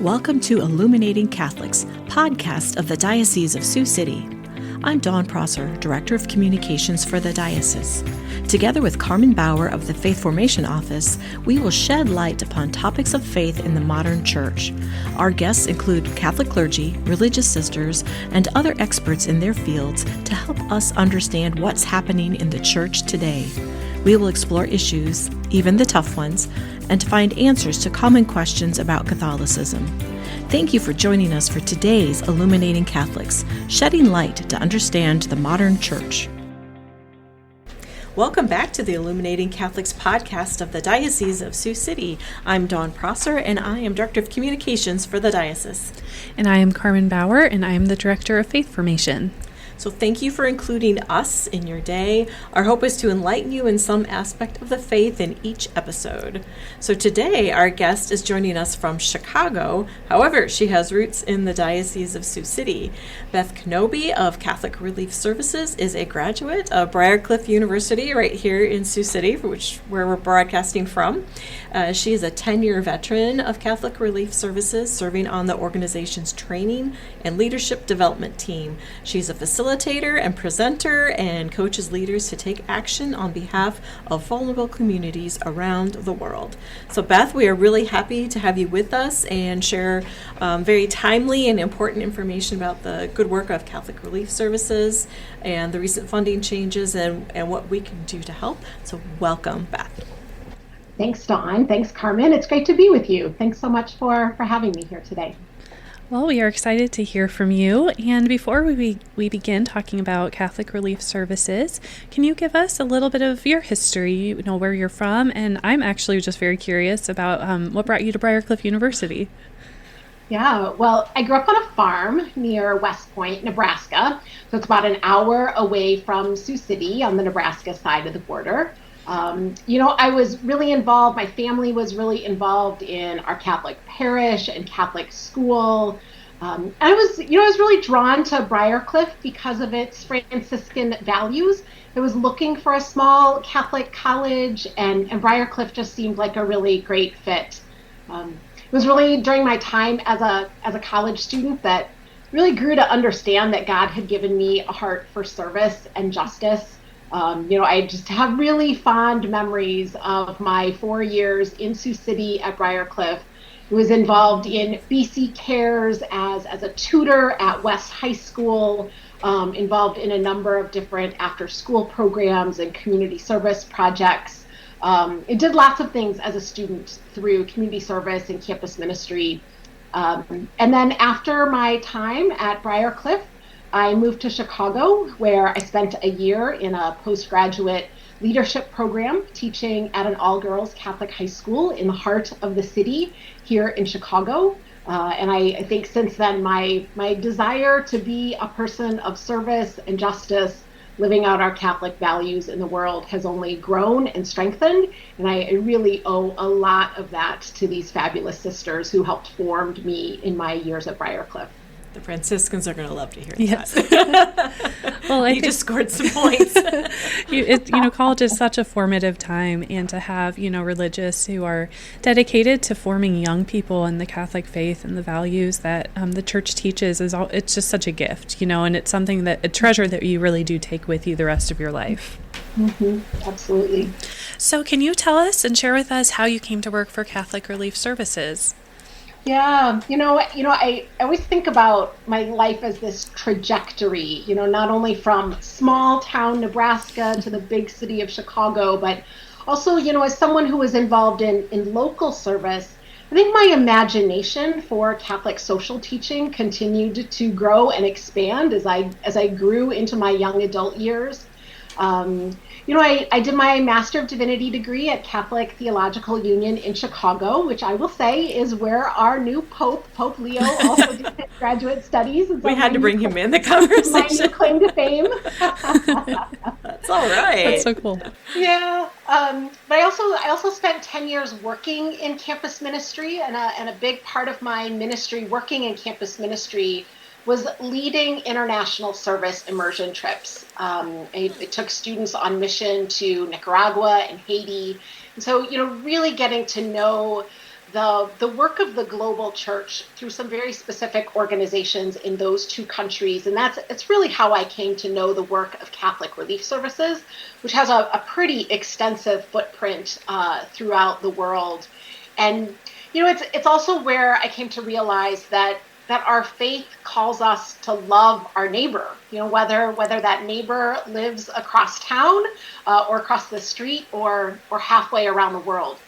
Welcome to Illuminating Catholics, podcast of the Diocese of Sioux City. I'm Dawn Prosser, Director of Communications for the Diocese. Together with Carmen Bauer of the Faith Formation Office, we will shed light upon topics of faith in the modern church. Our guests include Catholic clergy, religious sisters, and other experts in their fields to help us understand what's happening in the church today. We will explore issues, even the tough ones, and to find answers to common questions about Catholicism. Thank you for joining us for today's Illuminating Catholics, shedding light to understand the modern church. Welcome back to the Illuminating Catholics podcast of the Diocese of Sioux City. I'm Dawn Prosser, and I am Director of Communications for the Diocese. And I am Carmen Bauer, and I am the Director of Faith Formation. So thank you for including us in your day. Our hope is to enlighten you in some aspect of the faith in each episode. So today, our guest is joining us from Chicago. However, she has roots in the Diocese of Sioux City. Beth Knobbe of Catholic Relief Services is a graduate of Briar Cliff University right here in Sioux City, where we're broadcasting from. She is a 10-year veteran of Catholic Relief Services, serving on the organization's training and leadership development team. She's a facilitator and presenter and coaches leaders to take action on behalf of vulnerable communities around the world. So Beth, we are really happy to have you with us and share very timely and important information about the good work of Catholic Relief Services and the recent funding changes and what we can do to help. So welcome, Beth. Thanks, Dawn. Thanks, Carmen. It's great to be with you. Thanks so much for having me here today. Well, we are excited to hear from you. And before we begin talking about Catholic Relief Services, can you give us a little bit of your history, where you're from? And I'm actually just very curious about what brought you to Briar Cliff University. Yeah, well, I grew up on a farm near West Point, Nebraska. So it's about an hour away from Sioux City on the Nebraska side of the border. I was really involved, my family was really involved in our Catholic parish and Catholic school. I was really drawn to Briar Cliff because of its Franciscan values. I was looking for a small Catholic college, and Briar Cliff just seemed like a really great fit. It was really during my time as a college student that really grew to understand that God had given me a heart for service and justice. I just have really fond memories of my 4 years in Sioux City at Briar Cliff. I was involved in BC Cares as a tutor at West High School, involved in a number of different after-school programs and community service projects. I did lots of things as a student through community service and campus ministry. And then after my time at Briar Cliff, I moved to Chicago, where I spent a year in a postgraduate leadership program teaching at an all-girls Catholic high school in the heart of the city here in Chicago. And I think since then, my desire to be a person of service and justice, living out our Catholic values in the world, has only grown and strengthened. And I really owe a lot of that to these fabulous sisters who helped form me in my years at Briar Cliff. The Franciscans are going to love to hear yes. that. Well, you just scored some points. College is such a formative time, and to have, religious who are dedicated to forming young people in the Catholic faith and the values that the church teaches it's just such a gift, and it's something a treasure that you really do take with you the rest of your life. Mm-hmm. Absolutely. So can you tell us and share with us how you came to work for Catholic Relief Services? Yeah, I always think about my life as this trajectory, not only from small town Nebraska to the big city of Chicago, but also, as someone who was involved in local service, I think my imagination for Catholic social teaching continued to grow and expand as I grew into my young adult years. I did my Master of Divinity degree at Catholic Theological Union in Chicago, which I will say is where our new Pope Leo, also did his graduate studies. We had to bring him in the conversation. My new claim to fame. That's all right. That's so cool. Yeah, but I also spent 10 years working in campus ministry, and a big part of my ministry, working in campus ministry, was leading international service immersion trips. It took students on mission to Nicaragua and Haiti. And so, really getting to know the work of the global church through some very specific organizations in those two countries. And it's really how I came to know the work of Catholic Relief Services, which has a pretty extensive footprint throughout the world. And, it's also where I came to realize that our faith calls us to love our neighbor, whether that neighbor lives across town or across the street or halfway around the world.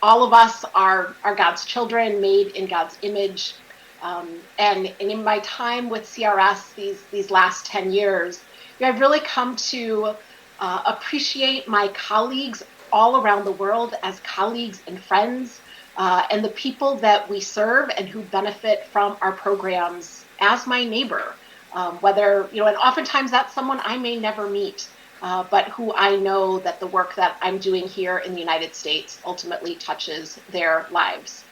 All of us are God's children, made in God's image. And in my time with CRS these last 10 years, I've really come to appreciate my colleagues all around the world as colleagues and friends, and the people that we serve and who benefit from our programs as my neighbor. Whether, and oftentimes that's someone I may never meet, but who I know that the work that I'm doing here in the United States ultimately touches their lives.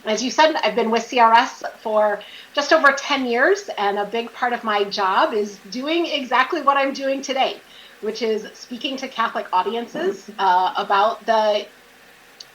As you said, I've been with CRS for just over 10 years, and a big part of my job is doing exactly what I'm doing today, which is speaking to Catholic audiences about the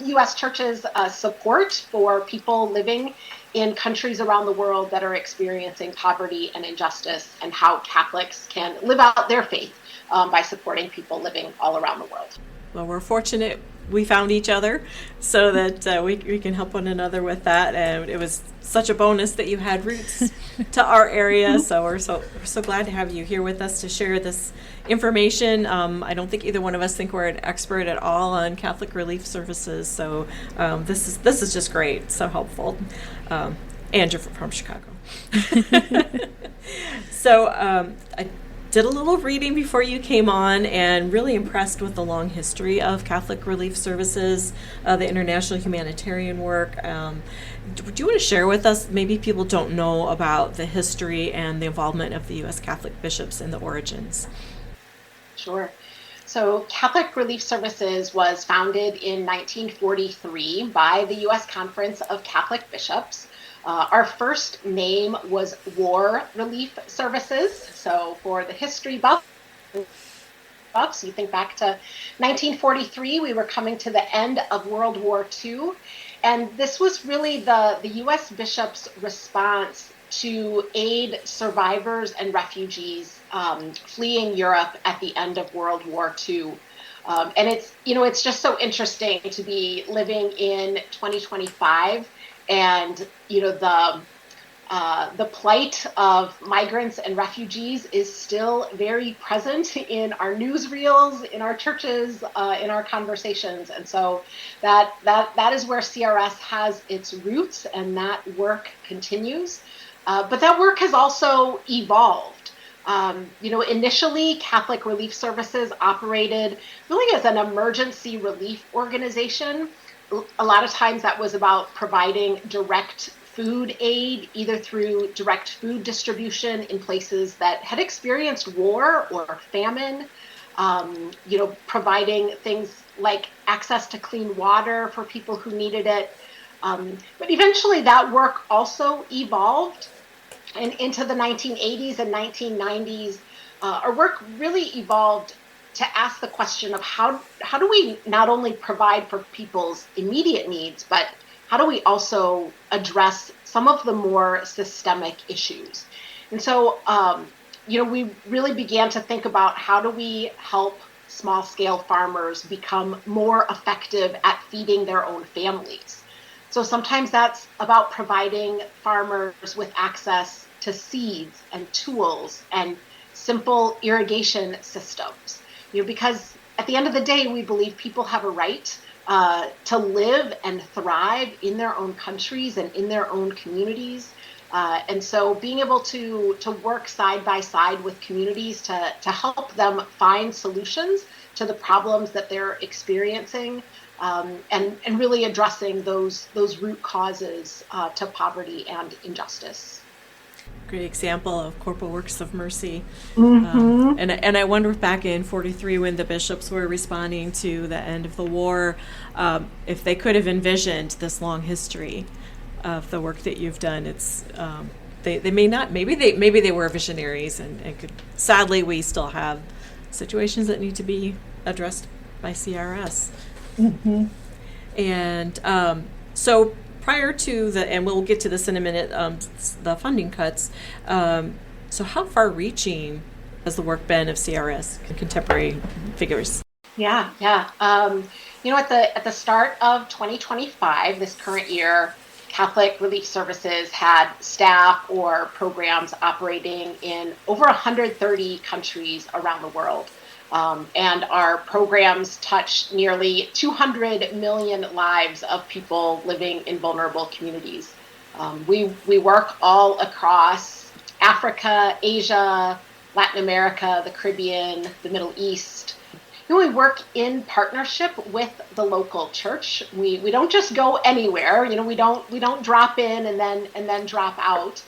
U.S. Church's support for people living in countries around the world that are experiencing poverty and injustice, and how Catholics can live out their faith by supporting people living all around the world. Well, we're fortunate we found each other so that we can help one another with that. And it was such a bonus that you had roots to our area. So we're so glad to have you here with us to share this information. I don't think either one of us think we're an expert at all on Catholic Relief Services. So this is just great, so helpful. And you're from Chicago. So I did a little reading before you came on, and really impressed with the long history of Catholic Relief Services, the international humanitarian work. Do you want to share with us, maybe people don't know about the history and the involvement of the U.S. Catholic bishops in the origins? Sure. So Catholic Relief Services was founded in 1943 by the U.S. Conference of Catholic Bishops. Our first name was War Relief Services. So for the history buffs, you think back to 1943, we were coming to the end of World War II. And this was really the U.S. bishops' response to aid survivors and refugees fleeing Europe at the end of World War II. And it's just so interesting to be living in 2025. And the plight of migrants and refugees is still very present in our newsreels, in our churches, in our conversations. And so that is where CRS has its roots, and that work continues. But that work has also evolved. Initially, Catholic Relief Services operated really as an emergency relief organization. A lot of times that was about providing direct food aid, either through direct food distribution in places that had experienced war or famine, providing things like access to clean water for people who needed it. But eventually that work also evolved, and into the 1980s and 1990s, our work really evolved to ask the question of how do we not only provide for people's immediate needs, but how do we also address some of the more systemic issues? And so, we really began to think about how do we help small-scale farmers become more effective at feeding their own families. So sometimes that's about providing farmers with access to seeds and tools and simple irrigation systems. Because at the end of the day, we believe people have a right to live and thrive in their own countries and in their own communities. And so being able to work side by side with communities to help them find solutions to the problems that they're experiencing, and really addressing those root causes to poverty and injustice. Great example of corporal works of mercy. Mm-hmm. And I wonder if back in 43, when the bishops were responding to the end of the war, if they could have envisioned this long history of the work that you've done. It's they may not, maybe they were visionaries, and could, sadly we still have situations that need to be addressed by CRS. Mm-hmm. And So prior to and we'll get to this in a minute, the funding cuts. So how far-reaching has the work been of CRS and contemporary figures? Yeah. At the start of 2025, this current year, Catholic Relief Services had staff or programs operating in over 130 countries around the world. And our programs touch nearly 200 million lives of people living in vulnerable communities. We work all across Africa, Asia, Latin America, the Caribbean, the Middle East. We work in partnership with the local church. We don't just go anywhere. We don't drop in and then drop out.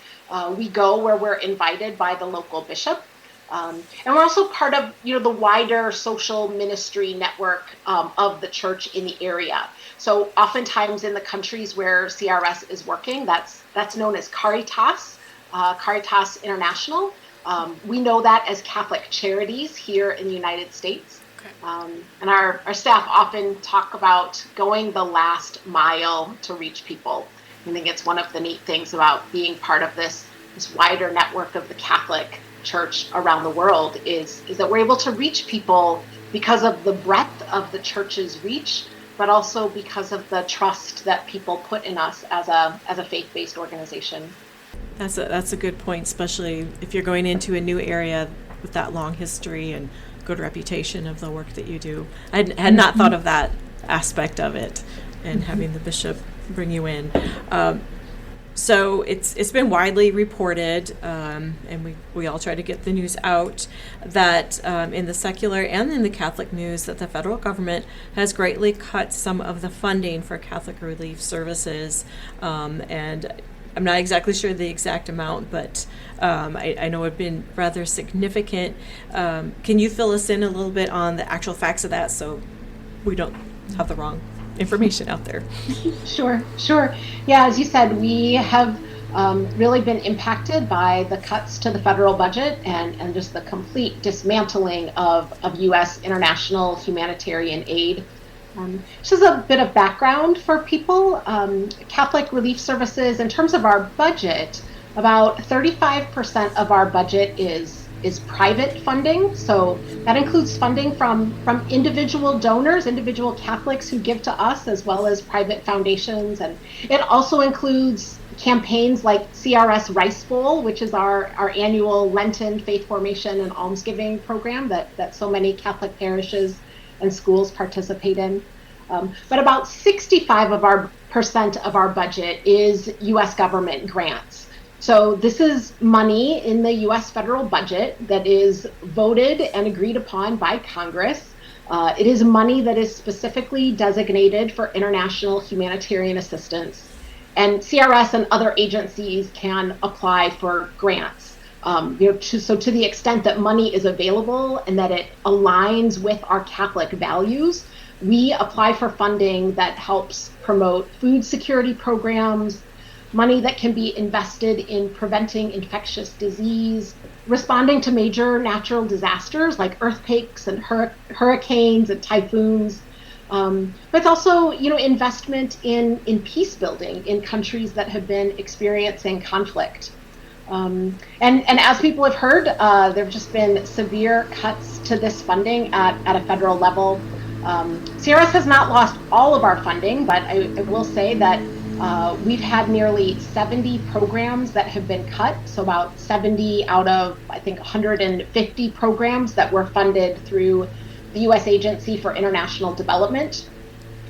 We go where we're invited by the local bishop. And we're also part of the wider social ministry network of the church in the area. So oftentimes in the countries where CRS is working, that's known as Caritas, Caritas International. We know that as Catholic Charities here in the United States. And our staff often talk about going the last mile to reach people. I think it's one of the neat things about being part of this wider network of the Catholic Church around the world is that we're able to reach people because of the breadth of the church's reach, but also because of the trust that people put in us as a faith-based organization. That's a good point, especially if you're going into a new area with that long history and good reputation of the work that you do. I had not thought of that aspect of it, and having the bishop bring you in. So it's been widely reported, and we all try to get the news out, that in the secular and in the Catholic news, that the federal government has greatly cut some of the funding for Catholic relief services, and I'm not exactly sure the exact amount, but I know it's been rather significant. Can you fill us in a little bit on the actual facts of that so we don't have the wrong information out there? Sure. Yeah, as you said, we have really been impacted by the cuts to the federal budget and just the complete dismantling of U.S. international humanitarian aid. Just as a bit of background for people, Catholic Relief Services, in terms of our budget, about 35% of our budget is private funding. So that includes funding from individual donors, individual Catholics who give to us, as well as private foundations. And it also includes campaigns like CRS Rice Bowl, which is our annual Lenten faith formation and almsgiving program that so many Catholic parishes and schools participate in. But about 65% of our budget is U.S. government grants. So this is money in the U.S. federal budget that is voted and agreed upon by Congress. It is money that is specifically designated for international humanitarian assistance. And CRS and other agencies can apply for grants. So to the extent that money is available and that it aligns with our Catholic values, we apply for funding that helps promote food security programs, money that can be invested in preventing infectious disease, responding to major natural disasters like earthquakes and hurricanes and typhoons. But it's also, investment in peace building in countries that have been experiencing conflict. And as people have heard, there have just been severe cuts to this funding at a federal level. CRS has not lost all of our funding, but I will say that we've had nearly 70 programs that have been cut. So about 70 out of, I think, 150 programs that were funded through the U.S. Agency for International Development.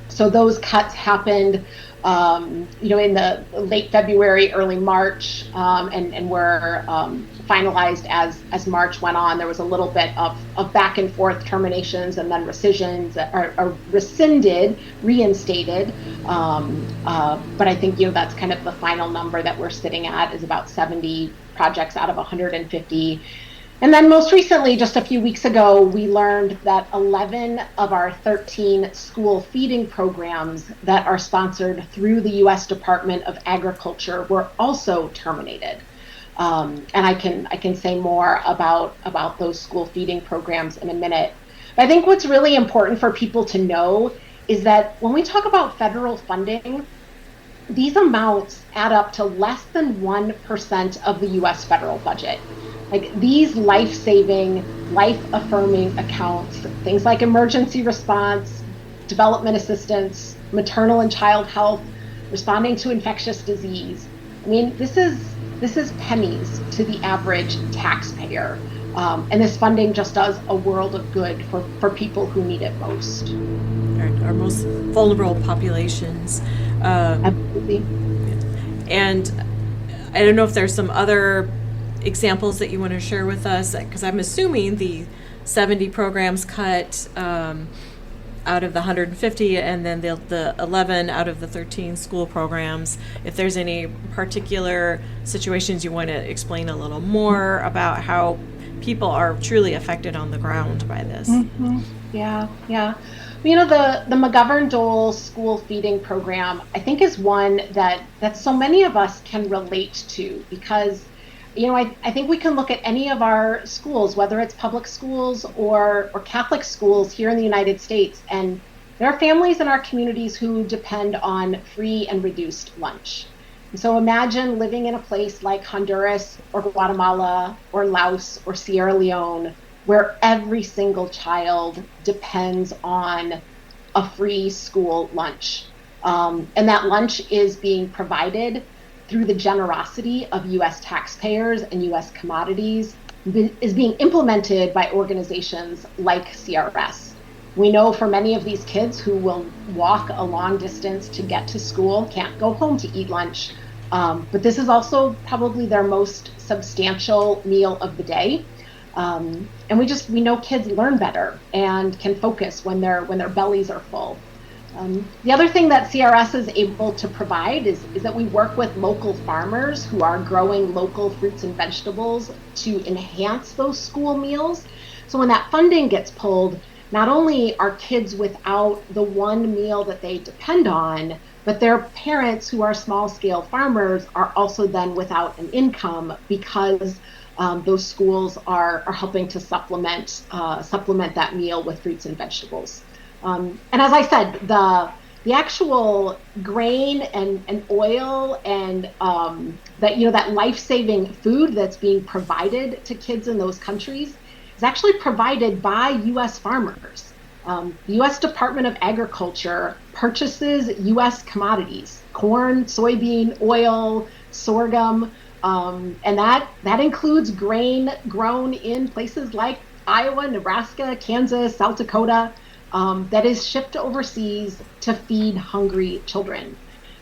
So those cuts happened in the late February, early March, and were finalized as March went on. There was a little bit of back and forth terminations and then rescissions, or rescinded, reinstated. But I think that's kind of the final number that we're sitting at, is about 70 projects out of 150. And then most recently, just a few weeks ago, we learned that 11 of our 13 school feeding programs that are sponsored through the U.S. Department of Agriculture were also terminated. And I can say more about those school feeding programs in a minute. But I think what's really important for people to know is that when we talk about federal funding, these amounts add up to less than 1% of the US federal budget. Like these life-saving, life-affirming accounts, things like emergency response, development assistance, maternal and child health, responding to infectious disease. I mean, this is pennies to the average taxpayer. And this funding just does a world of good for people who need it most. Our most vulnerable populations. Absolutely. And I don't know if there's some other examples that you want to share with us, because I'm assuming the 70 programs cut out of the 150, and then the 11 out of the 13 school programs. If there's any particular situations you want to explain a little more about how people are truly affected on the ground by this. Mm-hmm. Yeah. You know, the McGovern-Dole school feeding program, I think, is one that so many of us can relate to, because, you know, I think we can look at any of our schools, whether it's public schools or Catholic schools here in the United States, and there are families in our communities who depend on free and reduced lunch. And so imagine living in a place like Honduras or Guatemala or Laos or Sierra Leone, where every single child depends on a free school lunch. And that lunch is being provided through the generosity of U.S. taxpayers and U.S. commodities, is being implemented by organizations like CRS. We know for many of these kids who will walk a long distance to get to school, can't go home to eat lunch, but this is also probably their most substantial meal of the day. And we know kids learn better and can focus when their bellies are full. The other thing that CRS is able to provide is that we work with local farmers who are growing local fruits and vegetables to enhance those school meals. So when that funding gets pulled, not only are kids without the one meal that they depend on, but their parents who are small-scale farmers are also then without an income, because those schools are helping to supplement that meal with fruits and vegetables. And as I said, the actual grain and oil and that life-saving food that's being provided to kids in those countries is actually provided by U.S. farmers. The U.S. Department of Agriculture purchases U.S. commodities: corn, soybean, oil, sorghum, and that includes grain grown in places like Iowa, Nebraska, Kansas, South Dakota, that is shipped overseas to feed hungry children.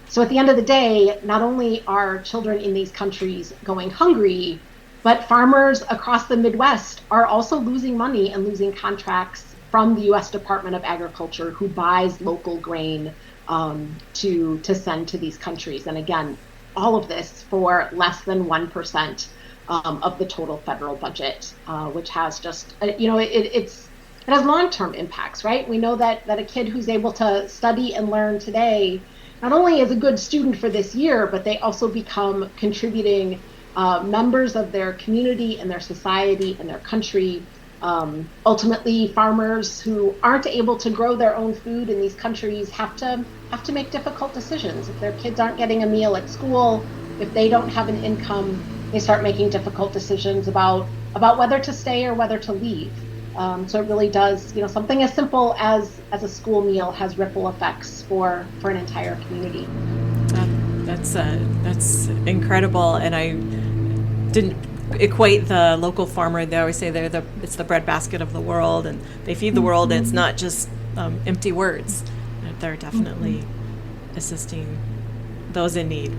So at the end of the day, not only are children in these countries going hungry, but farmers across the Midwest are also losing money and losing contracts from the U.S. Department of Agriculture, who buys local grain to send to these countries. And again, all of this for less than 1% of the total federal budget, which has just, it has long-term impacts, right? We know that a kid who's able to study and learn today not only is a good student for this year, but they also become contributing members of their community and their society and their country. Ultimately, farmers who aren't able to grow their own food in these countries have to make difficult decisions. If their kids aren't getting a meal at school, if they don't have an income, they start making difficult decisions about whether to stay or whether to leave. So it really does, something as simple as a school meal has ripple effects for an entire community. That's incredible, and I didn't equate the local farmer. They always say it's the breadbasket of the world, and they feed the world, and it's not just empty words. They're definitely assisting those in need.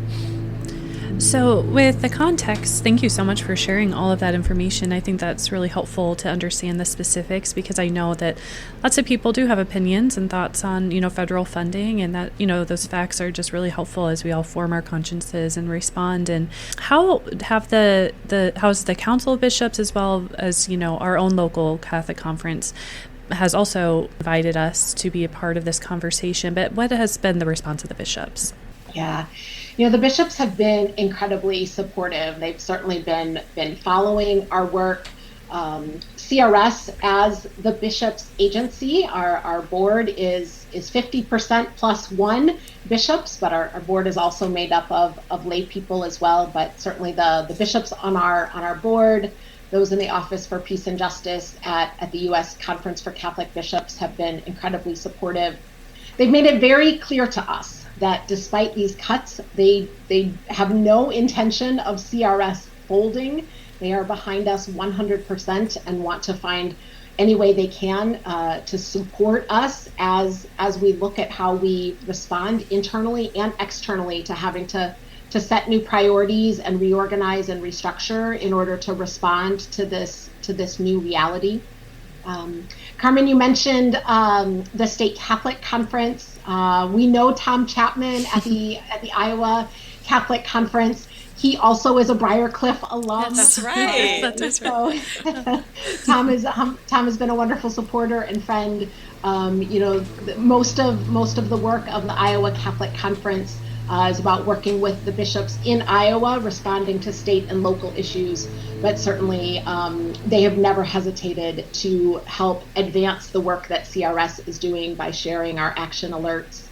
So with the context, thank you so much for sharing all of that information. I think that's really helpful to understand the specifics, because I know that lots of people do have opinions and thoughts on, federal funding, and that, those facts are just really helpful as we all form our consciences and respond. And how have how's the Council of Bishops, as well as, our own local Catholic conference, has also invited us to be a part of this conversation, but what has been the response of the bishops? Yeah. The bishops have been incredibly supportive. They've certainly been following our work. CRS, as the bishop's agency, our board is 50% plus one bishops, but our board is also made up of lay people as well. But certainly the bishops on our board, those in the Office for Peace and Justice at the U.S. Conference for Catholic Bishops have been incredibly supportive. They've made it very clear to us that despite these cuts, they have no intention of CRS folding. They are behind us 100% and want to find any way they can to support us as we look at how we respond internally and externally to having to set new priorities and reorganize and restructure in order to respond to this new reality. Carmen, you mentioned the State Catholic Conference. We know Tom Chapman at the Iowa Catholic Conference. He also is a Briar Cliff alum. That's right. That's right. So Tom has been a wonderful supporter and friend. Most of the work of the Iowa Catholic Conference is about working with the bishops in Iowa, responding to state and local issues. But certainly, they have never hesitated to help advance the work that CRS is doing by sharing our action alerts.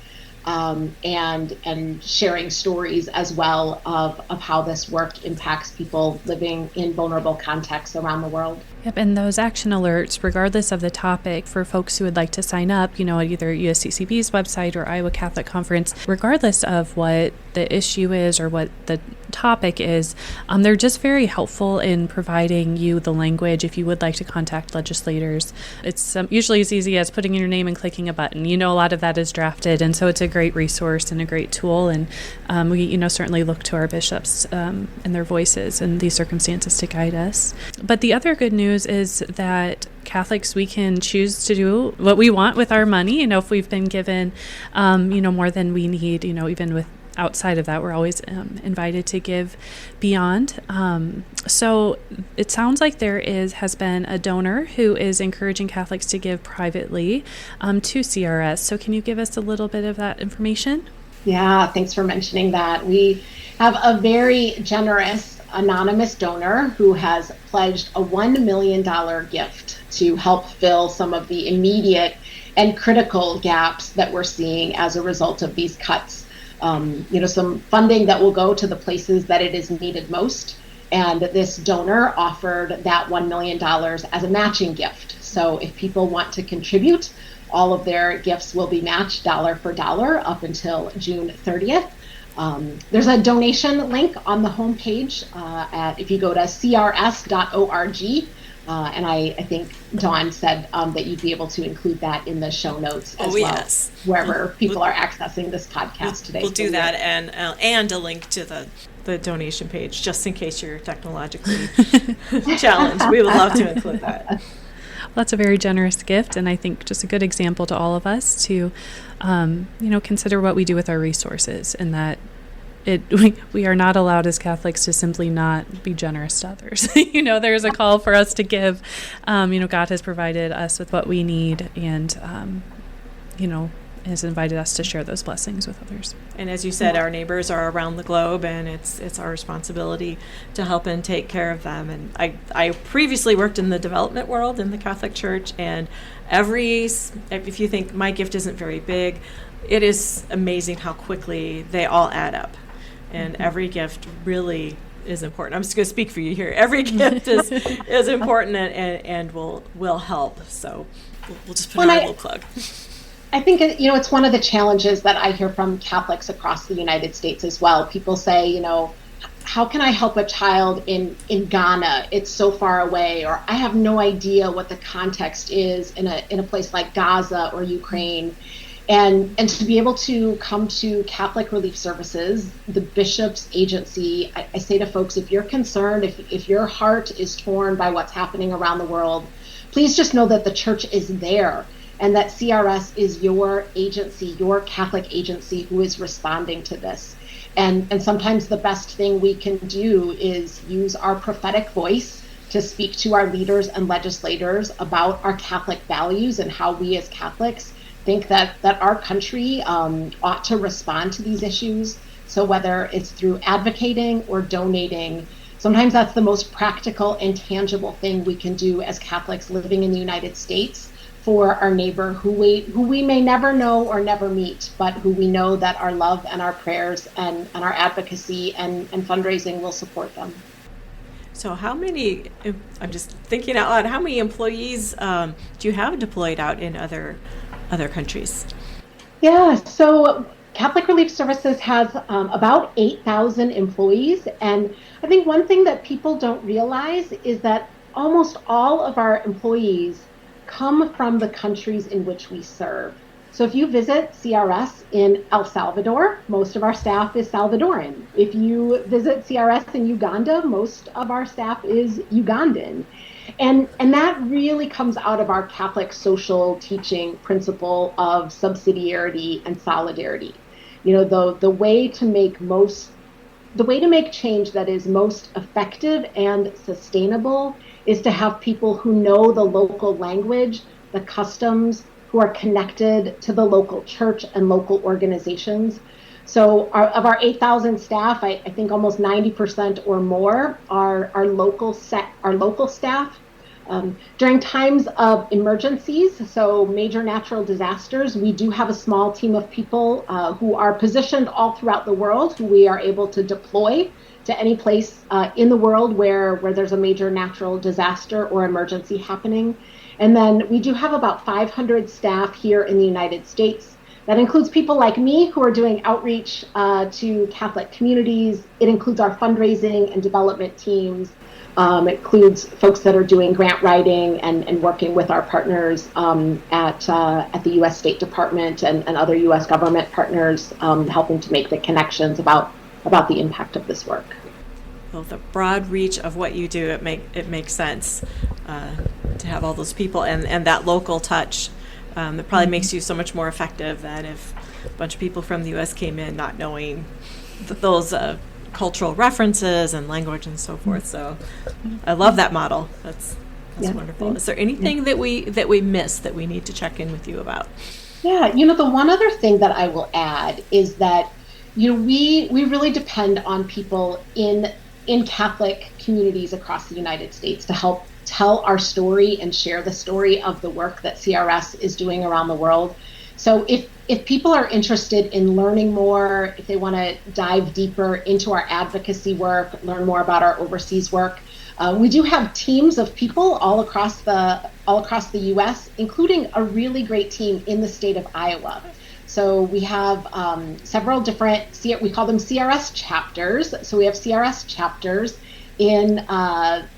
And sharing stories as well of how this work impacts people living in vulnerable contexts around the world. Yep, and those action alerts, regardless of the topic, for folks who would like to sign up, at either USCCB's website or Iowa Catholic Conference, regardless of what the issue is or what the topic is, they're just very helpful in providing you the language if you would like to contact legislators. It's usually as easy as putting in your name and clicking a button. A lot of that is drafted, and so it's a great resource and a great tool, and we certainly look to our bishops and their voices in these circumstances to guide us. But the other good news is that Catholics, we can choose to do what we want with our money. If we've been given more than we need, even with outside of that, we're always invited to give beyond. So it sounds like there has been a donor who is encouraging Catholics to give privately to CRS. So can you give us a little bit of that information? Yeah, thanks for mentioning that. We have a very generous anonymous donor who has pledged a $1 million gift to help fill some of the immediate and critical gaps that we're seeing as a result of these cuts. Some funding that will go to the places that it is needed most. And this donor offered that $1 million as a matching gift. So if people want to contribute, all of their gifts will be matched dollar for dollar up until June 30th. There's a donation link on the homepage if you go to crs.org. And I think Dawn said that you'd be able to include that in the show notes as well, yes. Wherever people are accessing this podcast today. We'll do that, and a link to the donation page, just in case you're technologically challenged. We would love to include that. Well, that's a very generous gift, and I think just a good example to all of us to, consider what we do with our resources, and that we are not allowed as Catholics to simply not be generous to others. There's a call for us to give. God has provided us with what we need, and has invited us to share those blessings with others. And as you said, our neighbors are around the globe, and it's our responsibility to help and take care of them. And I previously worked in the development world in the Catholic Church, and if you think my gift isn't very big, it is amazing how quickly they all add up. And every gift really is important. I'm just going to speak for you here. Every gift is important and will help. So we'll just put in a little plug. I think, it's one of the challenges that I hear from Catholics across the United States as well. People say, how can I help a child in Ghana? It's so far away, or I have no idea what the context is in a place like Gaza or Ukraine. And to be able to come to Catholic Relief Services, the bishop's agency, I say to folks, if you're concerned, if your heart is torn by what's happening around the world, please just know that the church is there, and that CRS is your agency, your Catholic agency who is responding to this. And sometimes the best thing we can do is use our prophetic voice to speak to our leaders and legislators about our Catholic values and how we as Catholics think that our country ought to respond to these issues. So whether it's through advocating or donating, Sometimes that's the most practical and tangible thing we can do as Catholics living in the United States for our neighbor who we may never know or never meet, but who we know that our love and our prayers and our advocacy and fundraising will support them. So how many, I'm just thinking out loud, how many employees do you have deployed out in other countries? Yeah, so Catholic Relief Services has about 8,000 employees. And I think one thing that people don't realize is that almost all of our employees come from the countries in which we serve. So if you visit CRS in El Salvador, most of our staff is Salvadoran. If you visit CRS in Uganda, most of our staff is Ugandan. And that really comes out of our Catholic social teaching principle of subsidiarity and solidarity. You know, the way to make change that is most effective and sustainable is to have people who know the local language, the customs, who are connected to the local church and local organizations. So of our 8,000 staff, I think almost 90% or more are local staff. During times of emergencies, so major natural disasters, we do have a small team of people who are positioned all throughout the world, who we are able to deploy to any place in the world where there's a major natural disaster or emergency happening. And then we do have about 500 staff here in the United States. That includes people like me who are doing outreach to Catholic communities. It includes our fundraising and development teams. It includes folks that are doing grant writing and working with our partners at the U.S. State Department and other U.S. government partners, helping to make the connections about the impact of this work. Well, the broad reach of what you do, it makes sense to have all those people and that local touch. It probably makes you so much more effective than if a bunch of people from the U.S. came in not knowing those cultural references and language and so forth. So I love that model. That's wonderful. Thanks. Is there anything that we missed that we need to check in with you about? Yeah, the one other thing that I will add is that we really depend on people in Catholic communities across the United States to help tell our story and share the story of the work that CRS is doing around the world. So if people are interested in learning more, if they want to dive deeper into our advocacy work, learn more about our overseas work, we do have teams of people all across the U.S., including a really great team in the state of Iowa. So we have several different, we call them CRS chapters. So we have CRS chapters in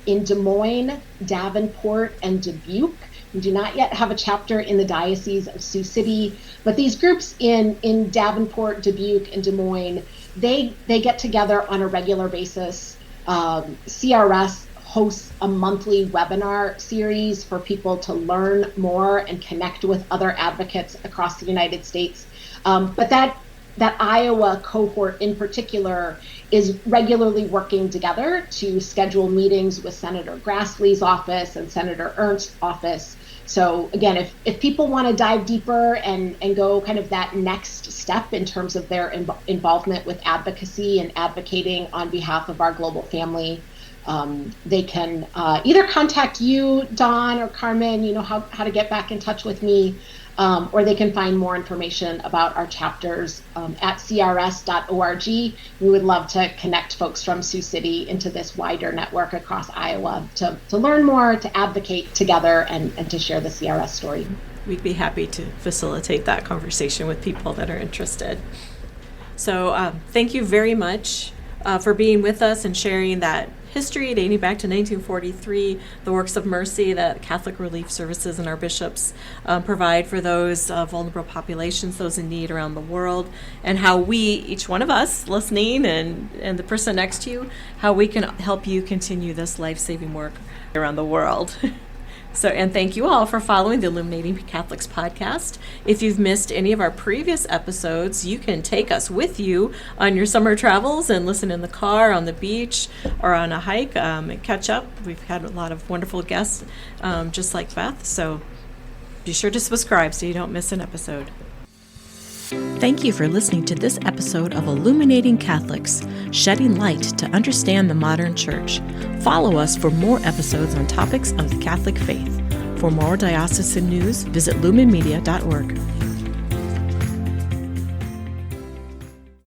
Des Moines, Davenport, and Dubuque. We do not yet have a chapter in the Diocese of Sioux City, but these groups in Davenport, Dubuque, and Des Moines, they get together on a regular basis. CRS hosts a monthly webinar series for people to learn more and connect with other advocates across the United States. But that Iowa cohort in particular is regularly working together to schedule meetings with Senator Grassley's office and Senator Ernst's office. So again, if people want to dive deeper and go kind of that next step in terms of their involvement with advocacy and advocating on behalf of our global family, they can either contact you, Dawn or Carmen, how to get back in touch with me, or they can find more information about our chapters at crs.org. We would love to connect folks from Sioux City into this wider network across Iowa to learn more, to advocate together, and to share the CRS story. We'd be happy to facilitate that conversation with people that are interested. So thank you very much for being with us and sharing that history dating back to 1943, the works of mercy that Catholic Relief Services and our bishops provide for those vulnerable populations, those in need around the world, and how we, each one of us listening and the person next to you, how we can help you continue this life-saving work around the world. So, and thank you all for following the Illuminating Catholics podcast. If you've missed any of our previous episodes, you can take us with you on your summer travels and listen in the car, on the beach, or on a hike and catch up. We've had a lot of wonderful guests, just like Beth. So be sure to subscribe so you don't miss an episode. Thank you for listening to this episode of Illuminating Catholics, shedding light to understand the modern church. Follow us for more episodes on topics of the Catholic faith. For more diocesan news, visit lumenmedia.org.